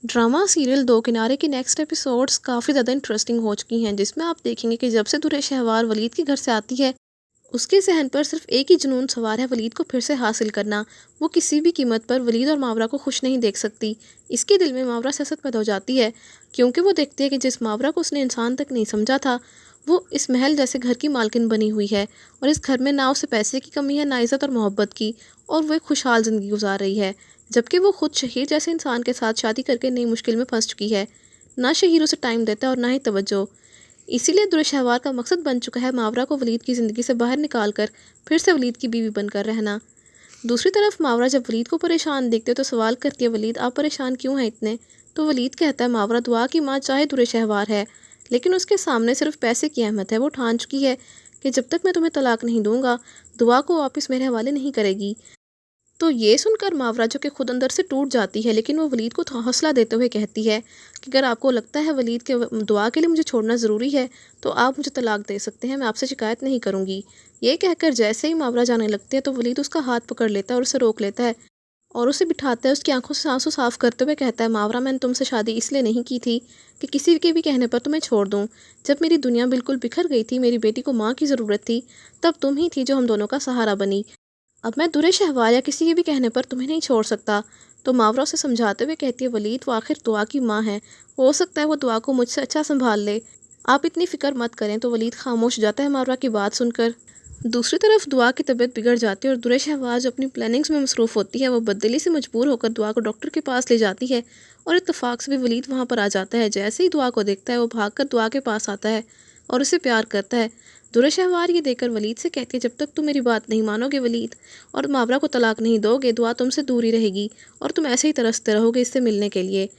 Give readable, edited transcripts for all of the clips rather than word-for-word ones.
Drama serial दो किनारे की नेक्स्ट एपिसोड्स काफ़ी ज़्यादा इंटरेस्टिंग हो चुकी हैं, जिसमें आप देखेंगे कि जब से दुर्र शहवार वलीद के घर से आती है, उसके जहन पर सिर्फ एक ही जुनून सवार है, वलीद को फिर से हासिल करना। वो किसी भी कीमत पर वलीद और मावरा को खुश नहीं देख सकती। इसके दिल में मावरा से हसद पैदा हो जाती है, क्योंकि वो देखती है कि जिस मावरा को उसने इंसान तक नहीं समझा था, वो इस महल जैसे घर की मालकिन बनी हुई है, और इस घर में ना उसे पैसे की कमी है, ना इज़्ज़त और मोहब्बत की, और वो एक खुशहाल ज़िंदगी गुजार रही है। जबकि वो खुद शहीर जैसे इंसान के साथ शादी करके नई मुश्किल में फंस चुकी है। ना शहीर उसे टाइम देता है और ना ही तवज्जो। इसीलिए दुर्र शहवार का मकसद बन चुका है मावरा को वलीद की ज़िंदगी से बाहर निकाल कर फिर से वलीद की बीवी बनकर रहना। दूसरी तरफ मावरा जब वलीद को परेशान देखते हो तो सवाल करती है, वलीद आप परेशान क्यों हैं इतने? तो वलीद कहता है, मावरा दुआ की माँ चाहे दुर्र शहवार है, लेकिन उसके सामने सिर्फ पैसे की अहमियत है। वो ठान चुकी है कि जब तक मैं तुम्हें तलाक नहीं दूंगा, दुआ को वापस मेरे हवाले नहीं करेगी। तो ये सुनकर मावरा जो कि खुद अंदर से टूट जाती है, लेकिन वो वलीद को हौसला देते हुए कहती है कि अगर आपको लगता है वलीद के दुआ के लिए मुझे छोड़ना ज़रूरी है, तो आप मुझे तलाक दे सकते हैं, मैं आपसे शिकायत नहीं करूँगी। ये कहकर जैसे ही मावरा जाने लगती है तो वलीद उसका हाथ पकड़ लेता है और उसे रोक लेता है, और उसे बिठाता है। उसकी आंखों से आंसू साफ करते हुए कहता है, मावरा मैंने तुमसे शादी इसलिए नहीं की थी कि किसी के भी कहने पर तुम्हें छोड़ दूँ। जब मेरी दुनिया बिल्कुल बिखर गई थी, मेरी बेटी को माँ की ज़रूरत थी, तब तुम ही थी जो हम दोनों का सहारा बनी। अब मैं दुर्र शहवार या किसी के भी कहने पर तुम्हें नहीं छोड़ सकता। तो मावरा उसे समझाते हुए कहती है, वलीद वो आखिर दुआ की माँ है, हो सकता है वो दुआ को मुझसे अच्छा संभाल ले, आप इतनी फ़िक्र मत करें। तो वलीद खामोश हो जाता है मावरा की बात सुनकर। दूसरी तरफ दुआ की तबीयत बिगड़ जाती है और दुर्र शहवार जो अपनी प्लानिंग्स में मसरूफ़ होती है, वो बददिली से मजबूर होकर दुआ को डॉक्टर के पास ले जाती है, और इत्तेफाक से भी वलीद वहाँ पर आ जाता है। जैसे ही दुआ को देखता है, वो भागकर दुआ के पास आता है और उसे प्यार करता है। दुर्र शहवार ये देखकर वलीद से कहती है, जब तक तुम मेरी बात नहीं मानोगे वलीद, और मावरा को तलाक नहीं दोगे, दुआ तुमसे दूर ही रहेगी और तुम ऐसे ही तरसते रहोगे इससे मिलने के लिए।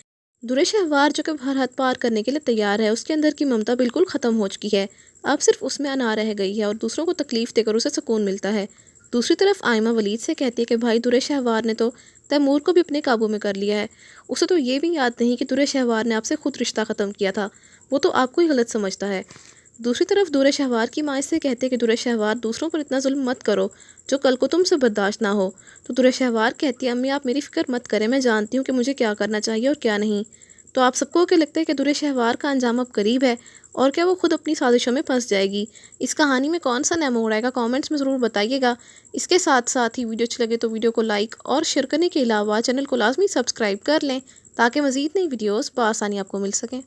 दुर्र शहवार जो कि हर हद पार करने के लिए तैयार है, उसके अंदर की ममता बिल्कुल ख़त्म हो चुकी है। अब सिर्फ उसमें अना रह गई है और दूसरों को तकलीफ़ देकर उसे सुकून मिलता है। दूसरी तरफ आयमा वलीद से कहती है कि भाई दुर्र शहवार ने तो तैमूर को भी अपने काबू में कर लिया है। उसे तो ये भी याद नहीं कि दुर्र शहवार ने आपसे खुद रिश्ता ख़त्म किया था, वो तो आपको ही गलत समझता है। दूसरी तरफ दुर्र शहवार की माँ इससे कहते हैं कि दुर्र शहवार दूसरों पर इतना जुल्म मत करो जो कल को तुमसे बर्दाश्त ना हो। तो दुर्र शहवार कहती है, अम्मी आप मेरी फ़िक्र मत करें, मैं जानती हूँ कि मुझे क्या करना चाहिए और क्या नहीं। तो आप सबको क्या लगता है कि दुर्र शहवार का अंजाम अब करीब है, और क्या वो खुद अपनी साजिशों में फंस जाएगी? इस कहानी में कौन सा नया मोड़ आएगा, कमेंट्स में ज़रूर बताइएगा। इसके साथ साथ ही वीडियो अच्छी लगे तो वीडियो को लाइक और शेयर करने के अलावा चैनल को लाजमी सब्सक्राइब कर लें, ताकि मज़ीद नई वीडियोज़ बआसानी आपको मिल सकें।